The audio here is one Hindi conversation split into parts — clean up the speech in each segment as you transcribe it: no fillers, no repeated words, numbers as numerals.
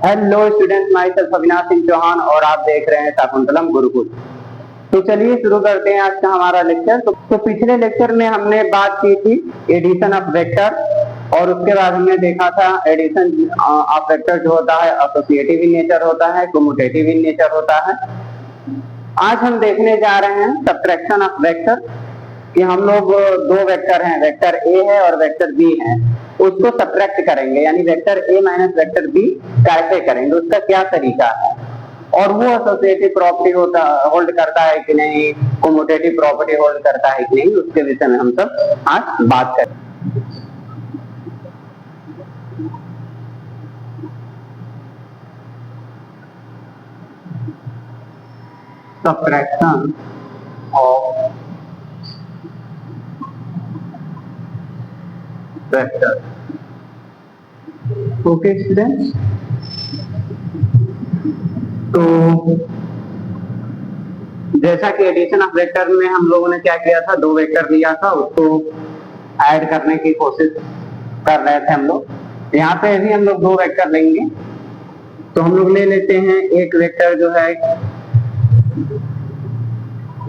Hello students, myself Avinash Singh Chauhan और आप देख रहे हैं शाकुंतलम गुरुकुल। तो चलिए शुरू करते हैं आज का हमारा लेक्चर। तो पिछले लेक्चर में हमने बात की थी एडिशन ऑफ वेक्टर और उसके बाद हमने देखा था एडिशन ऑफ वेक्टर जो होता है एसोसिएटिव इन नेचर होता है, कम्यूटेटिव इन नेचर होता है। आज हम देखने जा रहे हैं सब्ट्रैक्शन ऑफ वेक्टर कि हम लोग दो वेक्टर हैं, वेक्टर ए है और वेक्टर बी है, उसको सब्ट्रैक्ट करेंगे, यानी वेक्टर ए माइनस वेक्टर बी कैसे करेंगे, उसका क्या तरीका है और वो एसोसिएटिव प्रॉपर्टी होल्ड करता है कि नहीं, कम्यूटेटिव प्रॉपर्टी होल्ड करता है कि नहीं, उसके विषय में हम सब आज बात करें। Subtraction of vector. Okay students, तो जैसा कि एडिशन ऑफ वेक्टर में हम लोगों ने क्या किया था, दो वेक्टर दिया था, उसको ऐड करने की कोशिश कर रहे थे हम लोग। यहाँ पे भी हम लोग दो वेक्टर लेंगे, तो हम लोग ले लेते हैं एक वेक्टर जो है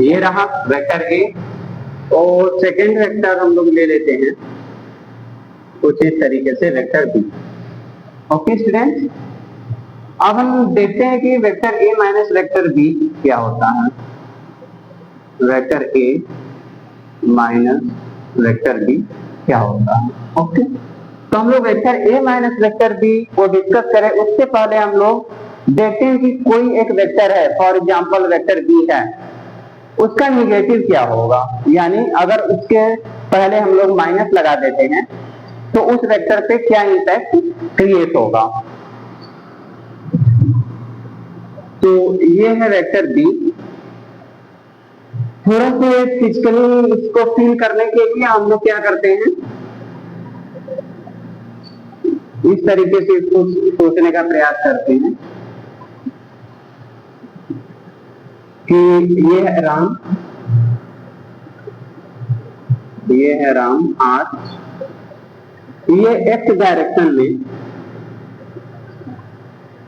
ये रहा वेक्टर ए, और सेकेंड वेक्टर हम लोग ले लेते हैं कुछ इस तरीके से वेक्टर बी। ओके स्टूडेंट्स, अब हम देखते हैं कि वेक्टर ए माइनस वेक्टर बी क्या होता है। वेक्टर ए माइनस वेक्टर बी क्या होता है। ओके, तो हम लोग वेक्टर ए माइनस वेक्टर बी को डिस्कस करें उससे पहले हम लोग देखते हैं कि कोई एक वेक्टर है, फॉर एग्जांपल वेक्टर बी है, उसका निगेटिव क्या होगा, यानी अगर उसके पहले हम लोग माइनस लगा देते हैं तो उस वेक्टर पे क्या इंपैक्ट क्रिएट होगा। तो ये है वेक्टर बी। थोड़ा से फिजिकली इसको फील करने के लिए हम लोग क्या करते हैं, इस तरीके से इसको सोचने का प्रयास करते हैं कि ये है राम, ये है राम आर, ये एक्स डायरेक्शन में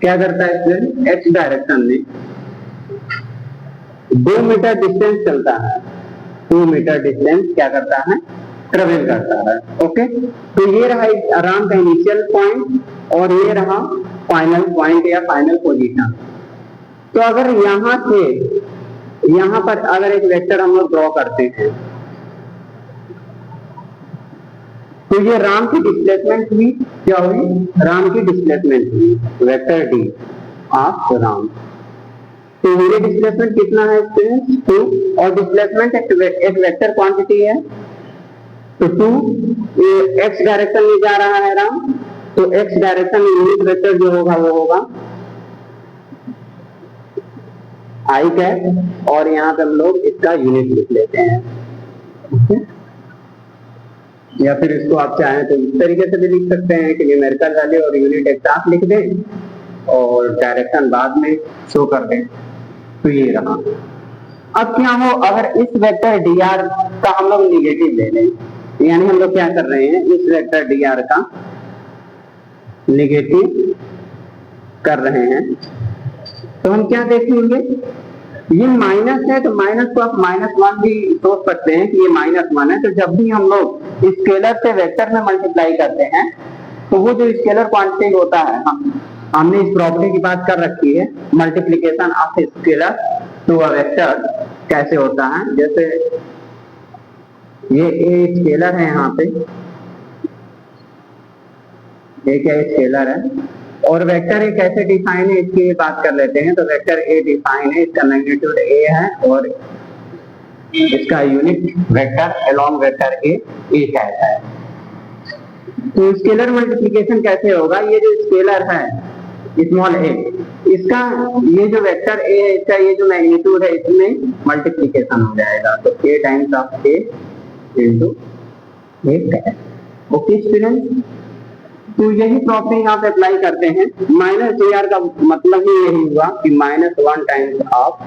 क्या करता है, एक्स डायरेक्शन में 2 मीटर डिस्टेंस चलता है, 2 मीटर डिस्टेंस क्या करता है, ट्रेवल करता है। ओके, तो ये रहा राम का इनिशियल पॉइंट और ये रहा फाइनल पॉइंट या फाइनल पोजीशन। तो अगर यहां से यहां पर अगर एक वेक्टर हम लोग ड्रॉ करते हैं तो ये राम की डिस्प्लेसमेंट हुई, क्या हुई, राम की डिस्प्लेसमेंट हुई, वेक्टर डी ऑफ राम। तो ये डिस्प्लेसमेंट कितना है, 2, और डिस्प्लेसमेंट एक वेक्टर क्वांटिटी है, तो 2 एक्स डायरेक्शन में जा रहा है राम, तो एक्स डायरेक्शन में यूनिट वेक्टर जो होगा वो होगा आई कैप, और यहाँ पे हम लोग इसका यूनिट लिख लेते हैं। या फिर इसको आप चाहें तो इस तरीके से भी लिख सकते हैं कि न्यूमेरिकल वैल्यू और यूनिट एक साथ लिख दें और डायरेक्शन बाद में शो कर दें। तो ये रहा। अब क्या हो अगर इस वेक्टर dr का हम लोग निगेटिव ले लें, यानी हम लोग क्या कर रहे हैं, इस वेक्टर dr का निगेटिव कर रहे हैं, तो हम क्या देखेंगे, ये माइनस है तो माइनस को आप -1 भी सोच सकते हैं कि ये -1 है। तो जब भी हम लोग स्केलर से वेक्टर में मल्टीप्लाई करते हैं तो वो जो स्केलर क्वांटिटी होता है, हमने इस प्रॉपर्टी की बात कर रखी है, multiplication of scalar to a vector कैसे होता है। जैसे ये ए स्केलर है, यहाँ पे ये क्या स्केलर है, और वेक्टर ए कैसे डिफाइन है इसकी बात कर लेते हैं। तो वेक्टर ए डिफाइन है, इसका मैग्नीट्यूड ए है और इसका unit vector along vector A कहता है। तो स्केलर मल्टीप्लिकेशन कैसे होगा, ये जो स्केलर है स्मॉल ए, इसका ये जो वेक्टर ए है, इसका ये जो मैग्नीट्यूड है, इसमें मल्टीप्लिकेशन हो जाएगा, तो a times of a into a cap. Okay students, तो यही प्रॉपर्टी यहाँ पे अप्लाई करते हैं। माइनस dr का मतलब ही यही हुआ कि -1 टाइम्स ऑफ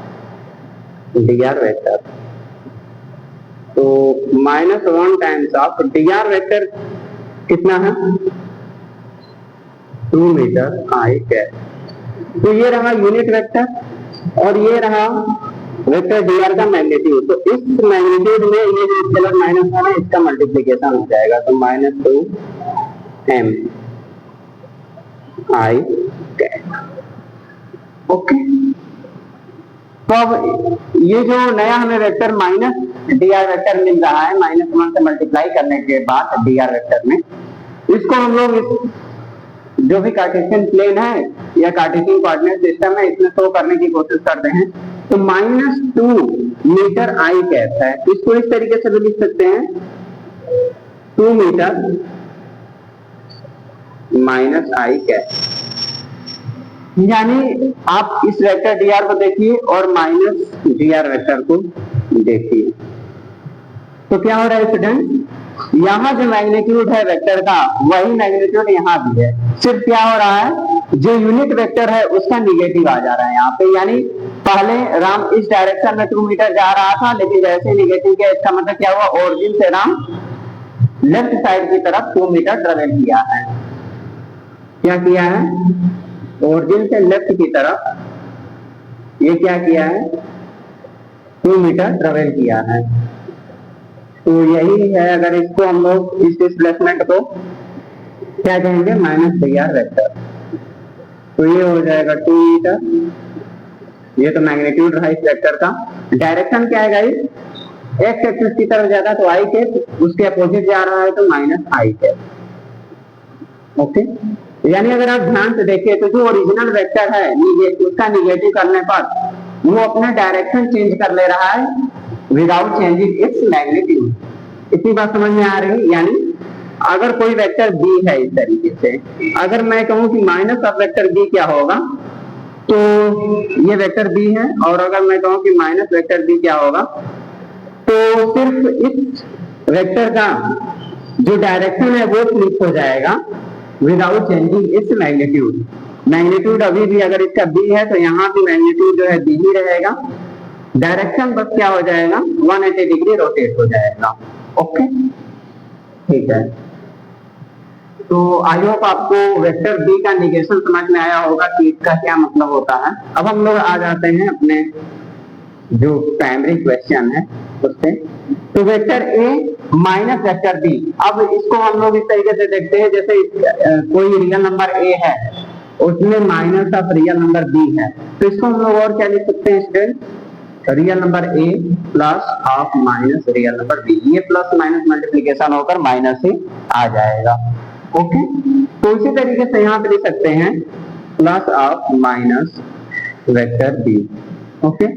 dr वेक्टर, तो -1 टाइम्स ऑफ dr वेक्टर कितना है, 2 मीटर आई कैप। तो ये रहा यूनिट वेक्टर और ये रहा वेक्टर dr का मैग्नीट्यूड। तो इस मैग्नीट्यूड में ये जो स्केलर माइनस है इसका मल्टीप्लीकेशन हो जाएगा, तो -2m I ओके। तो अब ये जो नया हमें वेक्टर माइनस dr वेक्टर मिल रहा है, -1 से मल्टीप्लाई करने के बाद dr वेक्टर में, इसको हम लोग इस जो भी कार्टेशियन प्लेन है या कार्टेशियन कोऑर्डिनेट सिस्टम है इसमें शो करने की कोशिश करते हैं। तो -2 मीटर I कैप है, इसको इस तरीके से भी लिख सकते हैं 2 मीटर -I कैप। यानी आप इस वेक्टर dr को देखिए और -dr वेक्टर को देखिए, तो क्या हो रहा है स्टूडेंट, यहाँ जो मैग्नीट्यूड है वेक्टर का वही मैग्नीट्यूड यहाँ भी है, सिर्फ क्या हो रहा है जो यूनिट वेक्टर है उसका निगेटिव आ जा रहा है यहाँ पे। यानी पहले राम इस डायरेक्शन में 2 मीटर जा रहा था, लेकिन जैसे निगेटिव किया इसका मतलब क्या हुआ, ओरिजिन से राम लेफ्ट साइड की तरफ 2 मीटर ट्रेवल किया है। क्या किया है, ओरिजिन से लेफ्ट की तरफ ये क्या किया है 2 मीटर ट्रेवल किया है। तो यही है, अगर इसको हम लोग इस डिस्प्लेसमेंट को क्या कहेंगे -dr वेक्टर, तो ये हो जाएगा 2 मीटर, ये तो मैग्नीट्यूड रहा इस वेक्टर का। डायरेक्शन क्या है गाइस, एक्स एक्सिस की तरफ जाता है तो I कैप, उसके अपोजिट जा रहा है तो -I कैप। ओके, यानी अगर आप ध्यान से देखिए तो जो ओरिजिनल वेक्टर है उसका निगेटिव करने पर वो अपना डायरेक्शन चेंज कर ले रहा है विदाउट चेंजिंग इट्स मैग्नीट्यूड। इतनी बात समझ में आ रही। यानी अगर कोई वेक्टर b है इस तरीके से, अगर मैं कहूं कि माइनस ऑफ वेक्टर b क्या होगा, तो ये वेक्टर b है, और अगर मैं कहूं कि माइनस वेक्टर b क्या होगा, तो सिर्फ इस वेक्टर का जो डायरेक्शन है वो फ्लिप हो जाएगा without changing its magnitude. Magnitude अभी भी अगर इसका b है तो यहाँ भी मैग्नीट्यूड जो है b ही रहेगा, डायरेक्शन बस क्या हो जाएगा 180 डिग्री रोटेट हो जाएगा। ओके, ठीक है। तो आई होप आपको वेक्टर बी का निगेशन समझ में आया होगा कि इसका क्या मतलब होता है। अब हम लोग आ जाते हैं अपने जो प्राइमरी क्वेश्चन है उससे। तो वेक्टर ए माइनस वेक्टर बी, अब इसको हम लोग इस तरीके से देखते हैं जैसे कोई रियल नंबर ए है उसमें minus of real number B है, तो इसको हम लोग और क्या लिख सकते हैं student, real number A plus of minus real number B. ये प्लस माइनस मल्टीप्लीकेशन होकर माइनस ही आ जाएगा। ओके, तो इसी तरीके से यहाँ पे लिख सकते हैं plus of minus vector B. Okay,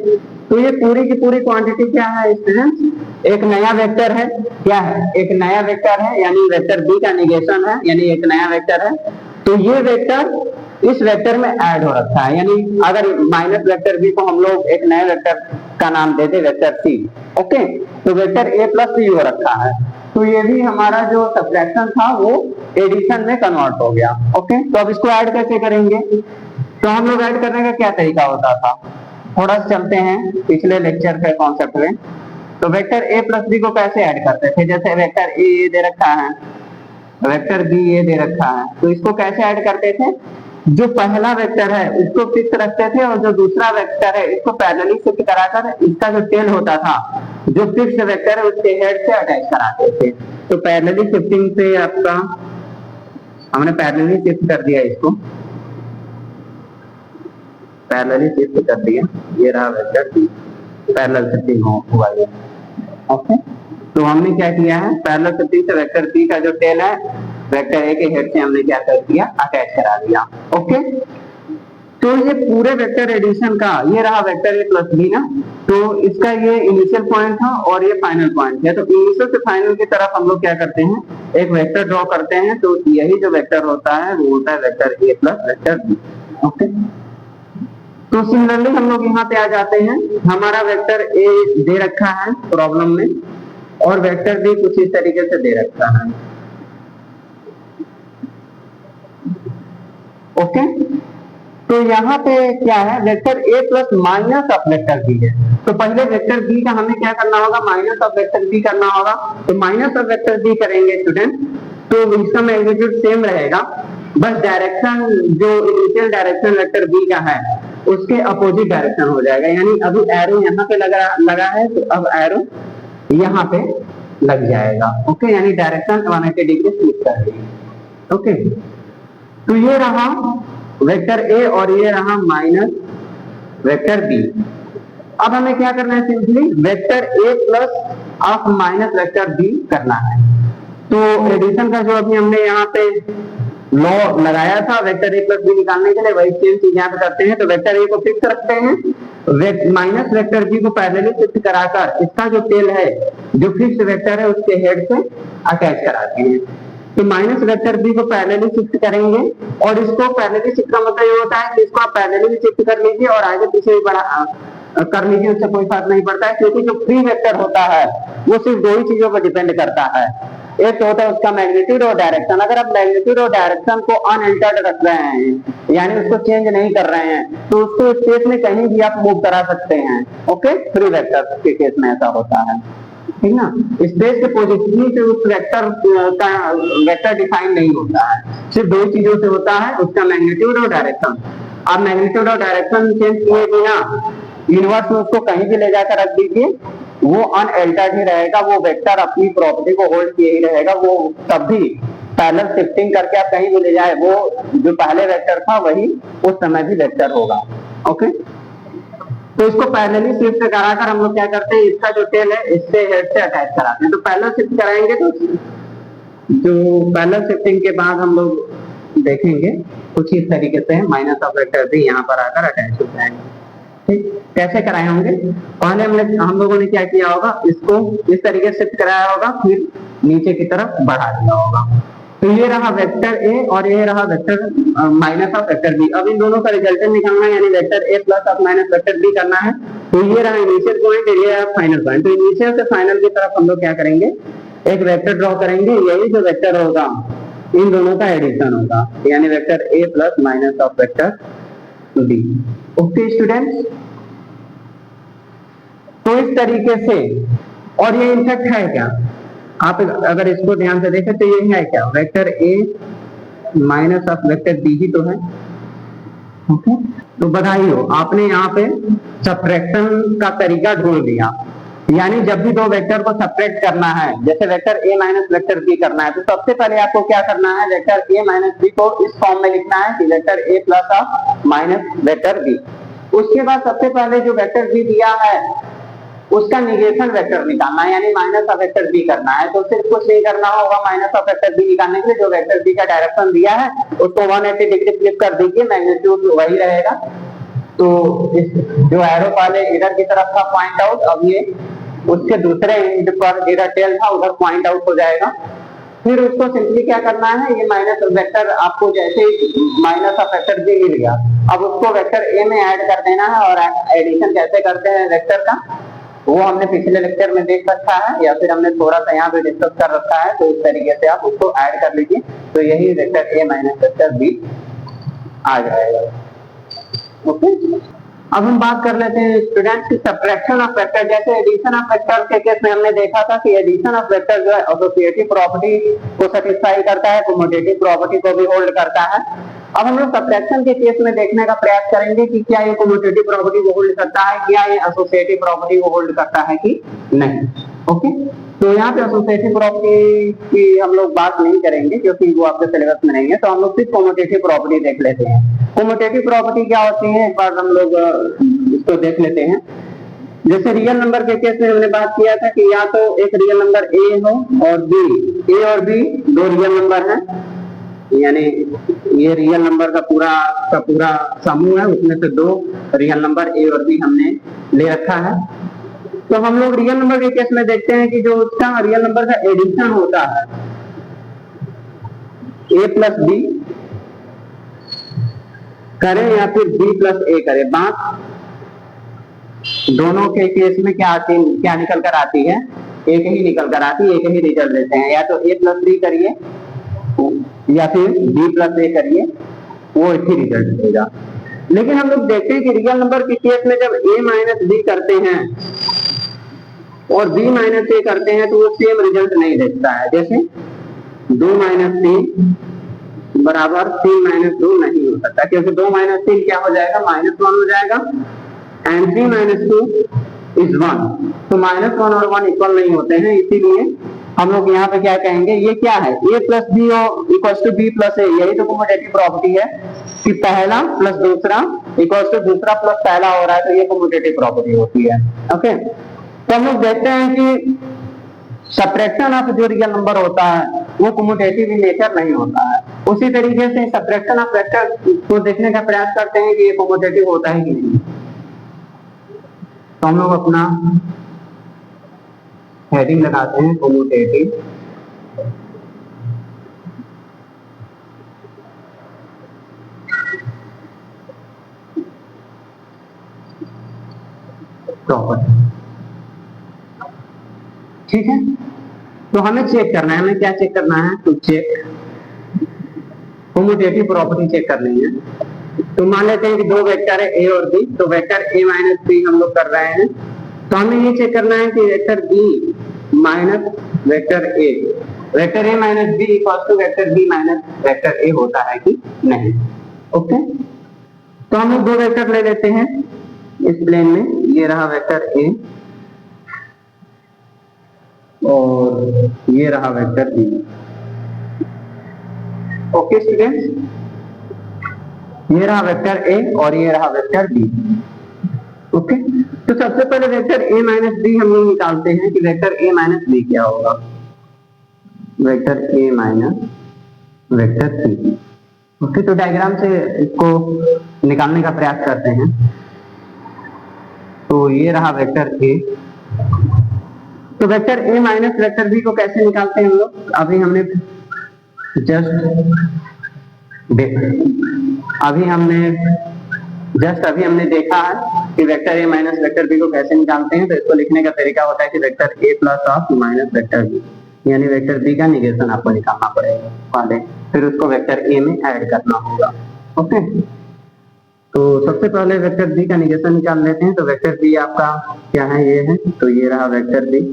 तो ये पूरी की पूरी क्वांटिटी क्या है स्टूडेंट्स, एक नया वेक्टर है। क्या है, एक नया वेक्टर है, यानी वेक्टर बी का निगेशन है, यानी एक नया वेक्टर है। तो ये वेक्टर इस वेक्टर में ऐड हो रखा है, यानी अगर माइनस वेक्टर बी को हम लोग एक नए वेक्टर का नाम देते वेक्टर सी। ओके, तो वेक्टर ए प्लस सी हो रखा है, तो ये भी हमारा जो सब्ट्रैक्शन था वो एडिशन में कन्वर्ट हो गया। ओके, तो अब इसको ऐड कैसे करेंगे, तो हम लोग ऐड करने का क्या तरीका होता था, थोड़ा सा चलते हैं पिछले लेक्चर के कॉन्सेप्ट में। तो वेक्टर ए प्लस बी को कैसे ऐड करते थे, जैसे वेक्टर ए दे रखा है, वेक्टर बी ये दे रखा है, तो इसको कैसे ऐड करते थे, जो पहला वेक्टर है उसको फिक्स रखते थे और जो दूसरा वेक्टर है इसको पैरेलली शिफ्ट कराकर इसका जो टेल होता था जो फिक्स वेक्टर है उसके हेड से अटैच कराते थे। तो पैरेलली शिफ्टिंग से आपका हमने पैरेलली शिफ्ट कर दिया, इसको पैरेलली शिफ्ट कर दिया, ये रहा वेक्टर बी, पैरेलल शिफ्टिंग हुआ ये। ओके, तो हमने क्या किया है, पैरेलल शिफ्टिंग से वेक्टर बी का जो टेल है वेक्टर ए के हेड से हमने क्या कर दिया, अटैच करा दिया। ओके, तो ये पूरे वेक्टर एडिशन का ये रहा वेक्टर ए प्लस बी ना, तो इसका ये इनिशियल पॉइंट था और ये फाइनल पॉइंट है। तो इनिशियल से फाइनल की तरफ हम लोग क्या करते हैं, एक वेक्टर ड्रॉ करते हैं, तो यही जो वेक्टर होता है वो होता है vector A plus vector B. Okay, तो सिमिलरली हम लोग यहाँ पे आ जाते हैं, हमारा वेक्टर ए दे रखा है प्रॉब्लम में और वेक्टर बी कुछ इस तरीके से दे रखा है। ओके, तो यहाँ पे क्या है, vector A plus minus of vector B है, तो पहले वेक्टर बी का हमें क्या करना होगा, माइनस ऑफ वेक्टर बी करना होगा। तो माइनस ऑफ वेक्टर बी करेंगे स्टूडेंट, तो इसका मैग्नीट्यूड सेम रहेगा, बस डायरेक्शन जो इनिशियल डायरेक्शन वेक्टर बी का है उसके अपोजिट डायरेक्शन हो जाएगा। यानी अभी एरो यहाँ पे लगा है तो अब एरो यहाँ पे लग जाएगा। ओके, यानी डायरेक्शन 180 डिग्री फ्लिप कर देंगे। ओके, तो ये रहा वेक्टर ए और ये रहा माइनस वेक्टर बी। अब हमें क्या करना है, simply vector A plus of minus vector B करना है। तो एडिशन का जो अभी हमने यहाँ पे लॉ लगाया था वेक्टर ए प्लस बी निकालने के लिए, वही सेम चीज यहाँ पे करते हैं। तो वेक्टर ए को फिक्स रखते हैं, माइनस वेक्टर बी को पैरेलली शिफ्ट कराकर इसका जो टेल है जो फिक्स वेक्टर है उसके हेड से अटैच कराते हैं। तो माइनस वेक्टर बी को पैरेलली शिफ्ट करेंगे और इसको पैरेलली शिफ्ट का मतलब ये होता है कि इसको आप पैरेलली शिफ्ट कर लीजिए और आगे पीछे भी बढ़ा कर लीजिए, उससे कोई फर्क नहीं पड़ता है, क्योंकि जो फ्री वेक्टर होता है वो सिर्फ दो ही चीजों पर डिपेंड करता है। एक तो होता है उसका मैग्नीट्यूड और डायरेक्शन। अगर आप मैग्नीट्यूड और डायरेक्शन को अनअल्टर्ड रख रहे हैं यानी उसको चेंज नहीं कर रहे हैं तो उसको स्पेस में कहीं भी आप मूव करा सकते हैं। ओके, फ्री वेक्टर के केस में ऐसा होता है, ठीक ना। स्पेस के पोजीशनिंग से उस वेक्टर का वेक्टर डिफाइन नहीं होता है, सिर्फ दो चीजों से होता है, उसका मैग्नीट्यूड और डायरेक्शन। आप मैग्नीट्यूड और डायरेक्शन चेंज किए बिना यूनिवर्स में उसको कहीं भी ले जाकर रख दीजिए, वो अनअल्टर्ड ही रहेगा, वो वेक्टर अपनी प्रॉपर्टी को होल्ड किए ही रहेगा। वो तब भी पैरेलल शिफ्टिंग करके आप कहीं भी ले जाए, वो जो पहले वेक्टर था वही उस समय भी वेक्टर होगा। ओके, तो इसको पैरेलली शिफ्ट कराकर हम लोग क्या करते हैं, इसका जो टेल है इससे हेड से अटैच कराते हैं। तो पैरेलल शिफ्ट कराएंगे तो जो पैरेलल शिफ्टिंग के बाद हम लोग देखेंगे कुछ इस तरीके से माइनस ऑफ वेक्टर भी यहाँ पर आकर अटैच हो जाएंगे। ठीक, कैसे कराए होंगे, पहले हम लोगों ने क्या किया होगा, इसको इस तरीके से शिफ्ट कराया होगा, फिर नीचे की तरफ बढ़ा दिया होगा। तो ये रहा वेक्टर ए और ये रहा vector minus of vector B. अब इन दोनों का रिजल्टेंट निकालना है, यानी vector A plus of minus vector B करना है। तो ये रहा इनिशियल पॉइंट, ये रहा फाइनल पॉइंट। तो इनिशियल से फाइनल की तरफ हम लोग क्या करेंगे, एक वेक्टर ड्रॉ करेंगे, यही जो वेक्टर होगा इन दोनों का एडिशन होगा, यानी vector A plus minus of vector B. Okay students, तो इस तरीके से, और ये इनफेक्ट है क्या, आप अगर इसको ध्यान से देखें तो ये है क्या, vector A minus of vector b ही तो है। ओके, तो बधाई हो, आपने यहाँ पे सब्ट्रैक्शन का तरीका ढूंढ लिया। यानी जब भी दो वेक्टर को सब्ट्रैक्ट करना है, जैसे वेक्टर ए माइनस वेक्टर बी करना है, तो सबसे पहले आपको क्या करना है, वेक्टर ए माइनस बी को इस फॉर्म में लिखना है कि vector A plus of minus vector B. उसके बाद सबसे पहले जो वेक्टर बी दिया है उसका निगेशन वेक्टर निकालना है, यानी माइनस ऑफ वेक्टर बी करना है। तो सिर्फ कुछ नहीं करना होगा, माइनस ऑफ वेक्टर बी निकालने के लिए जो वेक्टर बी का डायरेक्शन दिया है उसको 180 डिग्री फ्लिप कर दीजिए, मैग्नीट्यूड वही रहेगा। तो इस जो एरो वाले इधर की तरफ था पॉइंट आउट, अब ये उसके दूसरे एंड पर इधर टेल था उधर पॉइंट आउट हो जाएगा। फिर उसको सिंपली क्या करना है, ये माइनस वेक्टर आपको जैसे माइनस ऑफ वेक्टर बी मिल गया, अब उसको वेक्टर ए में ऐड कर देना है। और एडिशन कैसे करते हैं वेक्टर का, वो हमने पिछले लेक्चर में देख रखा है, या फिर हमने थोड़ा सा यहाँ पे डिस्कस कर रखा है। तो इस तरीके से आप उसको ऐड कर लीजिए, तो यही वेक्टर ए माइनस वेक्टर बी आ जाएगा। ओके, अब हम बात कर लेते हैं स्टूडेंट्स की सब्ट्रैक्शन ऑफ वेक्टर। जैसे एडिशन ऑफ वेक्टर के केस में हमने देखा था कि एडिशन ऑफ वेक्टर जो है एसोसिएटिव प्रॉपर्टी को सेटिस्फाई करता है, कम्यूटेटिव प्रॉपर्टी को भी होल्ड करता है। अब हम लोग सब्ट्रैक्शन के केस में देखने का प्रयास करेंगे कि क्या ये कम्यूटेटिव प्रॉपर्टी को होल्ड करता है, क्या ये एसोसिएटिव प्रॉपर्टी को होल्ड करता है कि नहीं। ओके, तो यहाँ पे एसोसिएटिव प्रॉपर्टी की हम लोग बात नहीं करेंगे क्योंकि वो आपके सिलेबस में नहीं है, तो हम लोग सिर्फ कम्यूटेटिव प्रॉपर्टी देख लेते हैं। कम्यूटेटिव प्रॉपर्टी क्या होती है एक बार हम लोग इसको देख लेते हैं। जैसे रियल नंबर के केस में हमने बात किया था कि या तो एक रियल नंबर ए हो और बी, ए और बी दो रियल नंबर हैं, यानी ये रियल नंबर का पूरा समूह है, उसमें से दो रियल नंबर ए और बी हमने ले रखा है। तो हम लोग रियल नंबर के केस में देखते हैं कि जो उसका रियल नंबर का एडिशन होता है ए प्लस बी करें या फिर बी प्लस ए करें, बात दोनों के केस में क्या निकल कर आती है, एक ही निकल कर आती है, एक ही रिजल्ट देते हैं। या तो ए प्लस बी करिए या फिर बी प्लस ए करिए, वो एक ही रिजल्ट देगा। लेकिन हम लोग देखते हैं कि रियल नंबर के केस में जब ए माइनस बी करते हैं और बी माइनस ए करते हैं तो वो सेम रिजल्ट नहीं देता है। जैसे 2 माइनस 3 बराबर 3 माइनस 2 नहीं हो सकता, क्योंकि 2 माइनस 3 क्या हो जाएगा, -1 हो जाएगा, एंड 3 माइनस 2 इज 1। तो -1 और 1 इक्वल नहीं होते हैं, इसीलिए हम लोग यहाँ पे क्या कहेंगे, ये क्या है, a plus b equals to b plus a. यही तो कम्यूटेटिव प्रॉपर्टी है कि पहला प्लस दूसरा इक्वल्स टू दूसरा प्लस पहला हो रहा है, तो ये कम्यूटेटिव प्रॉपर्टी होती है। ओके, तो हम लोग देखते हैं कि सब्ट्रैक्शन ऑफ जो रियल नंबर होता है वो कम्यूटेटिव इन नेचर नहीं होता है। उसी तरीके से सब्ट्रैक्शन ऑफ वेक्टर को देखने का प्रयास करते हैं कि ये कम्यूटेटिव होता है कि नहीं। तो हम लोग अपना हेडिंग लगाते हैं कम्यूटेटिव। प्रॉपर्टी, ठीक है। तो हमें चेक करना है, हमें क्या चेक करना है, तो चेक कम्यूटेटिव प्रॉपर्टी चेक करनी है। तो मान लेते हैं कि दो वेक्टर है a और b, तो वेक्टर a माइनस b हम लोग कर रहे हैं, तो हमें ये चेक करना है कि vector b minus vector a minus b equals to vector b minus vector a होता है कि नहीं। ओके, तो हम लोग दो वेक्टर ले लेते हैं इस प्लेन में, ये रहा वेक्टर a और ये रहा वेक्टर b। ओके स्टूडेंट्स, ये रहा वेक्टर a और ये रहा वेक्टर b। ओके, तो सबसे पहले वेक्टर a माइनस b हम लोग निकालते हैं कि वेक्टर a माइनस b क्या होगा, vector a minus vector b। Okay, तो डायग्राम से इसको निकालने का प्रयास करते हैं। तो ये रहा वेक्टर a, तो vector a minus vector b को कैसे निकालते हैं हम लोग, अभी हमने अभी हमने देखा है कि vector a minus vector b को कैसे निकालते हैं। तो इसको लिखने का तरीका होता है कि vector a plus of minus vector b, यानी वेक्टर b का निगेशन आपको निकालना पड़ेगा पहले, फिर उसको वेक्टर a में ऐड करना होगा। ओके, तो सबसे पहले वेक्टर b का निगेशन निकाल लेते हैं। तो वेक्टर b आपका क्या है, ये है, तो ये रहा वेक्टर b।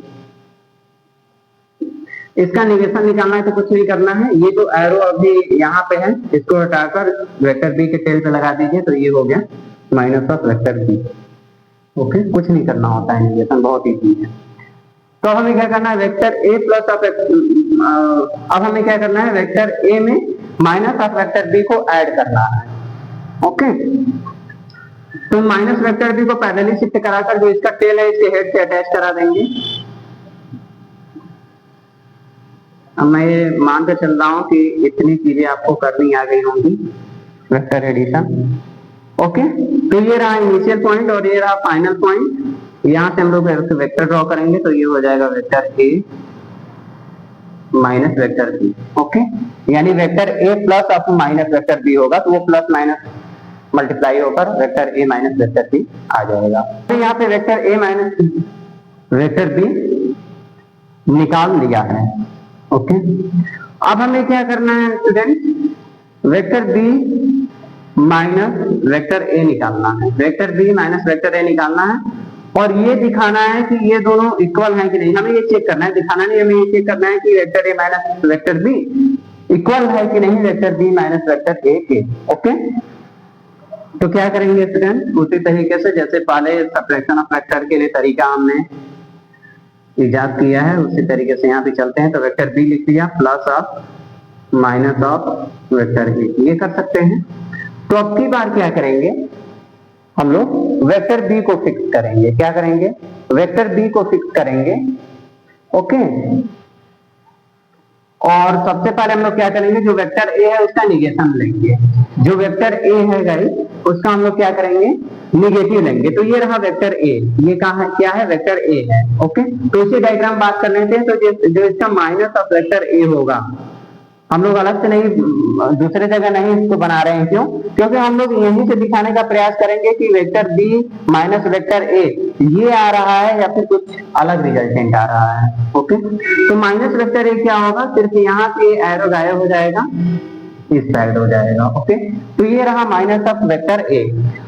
इसका निगेशन निकालना है तो कुछ नहीं करना है, ये जो एरो अभी यहाँ पे है इसको हटाकर वेक्टर बी के टेल पे लगा दीजिए, तो ये हो गया minus of vector B. Okay, कुछ नहीं करना होता है, निगेशन बहुत इजी है। तो हमें क्या करना है, वेक्टर ए प्लस ऑफ अब हमें क्या करना है, वेक्टर ए में माइनस ऑफ वेक्टर बी को ऐड करना है। ओके, तो माइनस वेक्टर बी को पैरेलली शिफ्ट कराकर जो इसका टेल है इसके हेड से अटैच करा देंगे। अब मैं ये मान के चल रहा हूं कि इतनी चीजें आपको करनी आ गई होंगी, वेक्टर एडिशन। ओके, तो ये रहा इनिशियल पॉइंट और ये रहा फाइनल पॉइंट। यहां से हम लोग वेक्टर ड्रॉ करेंगे, तो ये हो जाएगा vector a minus vector b। Okay, यानी vector a plus of minus vector b होगा, तो वो प्लस माइनस मल्टीप्लाई होकर vector a minus vector b आ जाएगा। तो यहाँ पे vector a minus vector b निकाल लिया है। ओके, अब हमें क्या करना है student, vector b minus vector a निकालना है, vector b minus vector a निकालना है और ये दिखाना है कि ये दोनों इक्वल हैं कि नहीं। हमें ये चेक करना है, दिखाना नहीं, हमें ये चेक करना है कि vector a minus vector b equal है कि नहीं vector b minus vector a के। ओके, तो क्या करेंगे स्टूडेंट, उसी तरीके से जैसे पहले सब्ट्रैक्शन ऑफ वेक्टर के लिए तरीका हमने इजाद किया है, उसी तरीके से यहाँ पे चलते हैं। तो वेक्टर b लिख दिया plus of minus of vector a, ये कर सकते हैं। तो अब की बार क्या करेंगे, हम लोग वेक्टर b को फिक्स करेंगे। क्या करेंगे, वेक्टर b को फिक्स करेंगे। ओके, और सबसे पहले हम लोग क्या करेंगे, जो वेक्टर a है उसका निगेशन लेंगे। जो वेक्टर a है गाइस उसका हम लोग क्या करेंगे, निगेटिव लेंगे। तो ये रहा वेक्टर a, ये कहाँ है, क्या है, वेक्टर a है। ओके, तो इसी डायग्राम बात कर लेते हैं। तो जो इसका माइनस ऑफ वेक्टर a होगा, हम लोग अलग से नहीं, दूसरे जगह नहीं इसको बना रहे हैं। क्यों, क्योंकि हम लोग यहीं से दिखाने का प्रयास करेंगे कि vector b minus vector a ये आ रहा है या फिर कुछ अलग रिजल्टेंट आ रहा है। ओके, तो माइनस वेक्टर a क्या होगा, सिर्फ यहाँ से एरो गायब हो जाएगा, इस साइड हो जाएगा। ओके, तो ये रहा माइनस ऑफ वेक्टर a।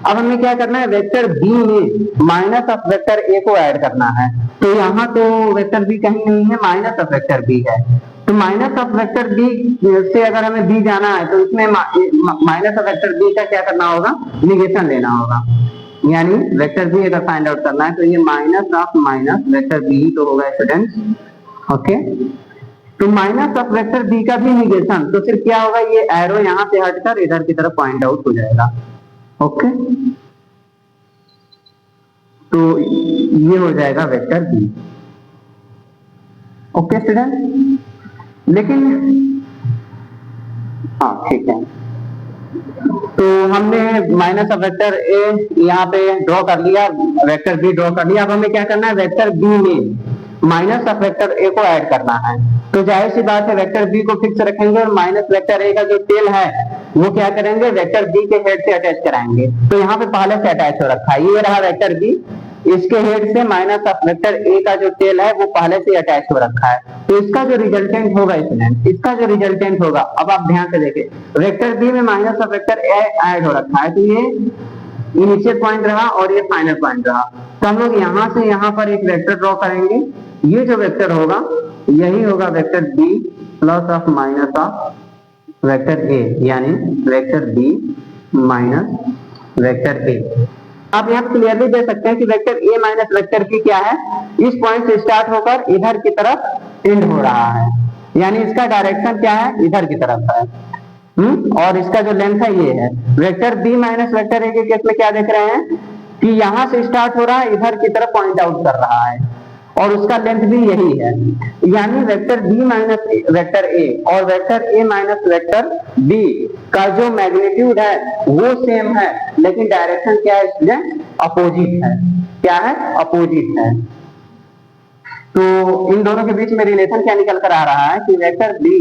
अब हमें क्या करना है, वेक्टर b में माइनस ऑफ वेक्टर a को ऐड करना है। तो यहाँ तो वेक्टर b कहीं नहीं है, माइनस ऑफ वेक्टर b है। तो माइनस ऑफ वेक्टर बी से अगर हमें बी जाना है तो इसमें माइनस ऑफ वेक्टर बी का क्या करना होगा, निगेशन लेना होगा। यानी वेक्टर बी अगर फाइंड आउट करना है तो ये minus of minus vector b ही तो होगा स्टूडेंट्स। ओके, तो माइनस ऑफ वेक्टर बी का भी निगेशन, तो फिर क्या होगा, ये एरो यहाँ से हटकर इधर की तरफ पॉइंट आउट हो जाएगा। ओके, तो ये हो जाएगा वेक्टर बी। ओके स्टूडेंट, लेकिन हाँ ठीक है, तो हमने माइनस ऑफ वेक्टर ए यहाँ पे ड्रॉ कर लिया, वेक्टर बी ड्रॉ कर लिया। अब हमें क्या करना है, वेक्टर बी में माइनस ऑफ वेक्टर ए को ऐड करना है। तो जाहिर सी बात है वेक्टर बी को फिक्स रखेंगे और माइनस वेक्टर ए का जो टेल है वो क्या करेंगे, वेक्टर बी के हेड से अटैच कराएंगे। तो यहाँ पे पहले से अटैच हो रखा है, ये रहा वेक्टर बी, इसके हेड से माइनस ऑफ वेक्टर ए का जो टेल है वो पहले से अटैच हो रखा है। तो इसका जो रिजल्टेंट होगा स्टूडेंट, इसका जो रिजल्टेंट होगा, अब आप ध्यान से देखें, वेक्टर बी में minus of vector A add हो रखा है, तो ये इनिशियल पॉइंट रहा और ये फाइनल पॉइंट रहा। तो हम लोग यहाँ से यहाँ पर एक वेक्टर ड्रॉ करेंगे, ये जो वेक्टर होगा यही होगा vector b plus of minus of vector a, यानी vector B minus vector a. आप यहाँ क्लियरली देख सकते हैं कि वेक्टर ए माइनस वेक्टर बी क्या है, इस पॉइंट से स्टार्ट होकर इधर की तरफ एंड हो रहा है, यानी इसका डायरेक्शन क्या है, इधर की तरफ है। और इसका जो लेंथ है ये है। Vector B minus vector A के केस में क्या देख रहे हैं कि यहां से स्टार्ट हो रहा है, इधर की तरफ पॉइंट आउट कर रहा है और उसका लेंथ भी यही है। यानी vector B minus vector a और वेक्टर ए माइनस वेक्टर बी का जो मैग्नीट्यूड है वो सेम है, लेकिन डायरेक्शन क्या है स्टूडेंट, अपोजिट है। क्या है, अपोजिट है। तो इन दोनों के बीच में रिलेशन क्या निकल कर आ रहा है कि vector B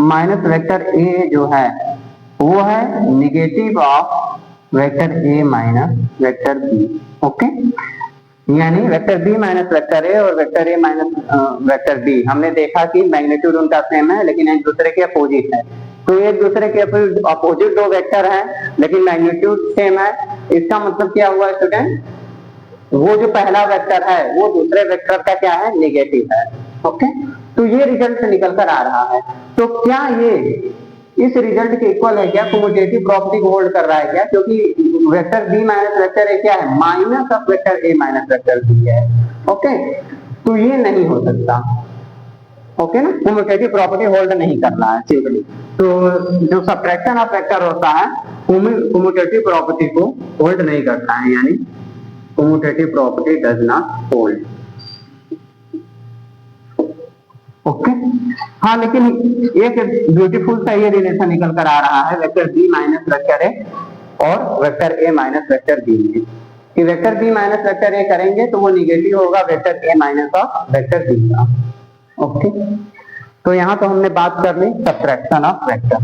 minus vector a जो है वो है negative of vector A minus vector B. Okay, यानी vector B minus vector a और वेक्टर ए माइनस वेक्टर बी, हमने देखा कि मैग्नीट्यूड उनका सेम है लेकिन एक दूसरे के अपोजिट है। तो एक दूसरे के अपोजिट दो वेक्टर है लेकिन मैग्नीट्यूड सेम है। इसका मतलब क्या हुआ स्टूडेंट, वो जो पहला वेक्टर है वो दूसरे वेक्टर का क्या है, नेगेटिव है। ओके, तो ये रिजल्ट निकल कर आ रहा है। तो क्या ये इस रिजल्ट के इक्वल है क्या, कम्यूटेटिव प्रॉपर्टी को होल्ड कर रहा है क्या, क्योंकि vector B minus vector A क्या है, minus of vector A minus vector B है। ओके, तो ये नहीं हो सकता। ओके ना, कम्यूटेटिव प्रॉपर्टी होल्ड नहीं कर रहा है सिंपली। तो जो सब्ट्रैक्शन ऑफ वेक्टर होता है कम्यूटेटिव प्रॉपर्टी को होल्ड नहीं करता है, यानी commutative property does not hold. Okay, हाँ, लेकिन एक ब्यूटीफुल सा ये रिलेशन निकल कर आ रहा है vector B minus vector a और वेक्टर ए माइनस वेक्टर बी में, कि vector B minus vector a करेंगे तो वो निगेटिव होगा vector A minus of vector b का। ओके, तो यहाँ तो हमने बात कर ली सब्ट्रैक्शन ऑफ वेक्टर।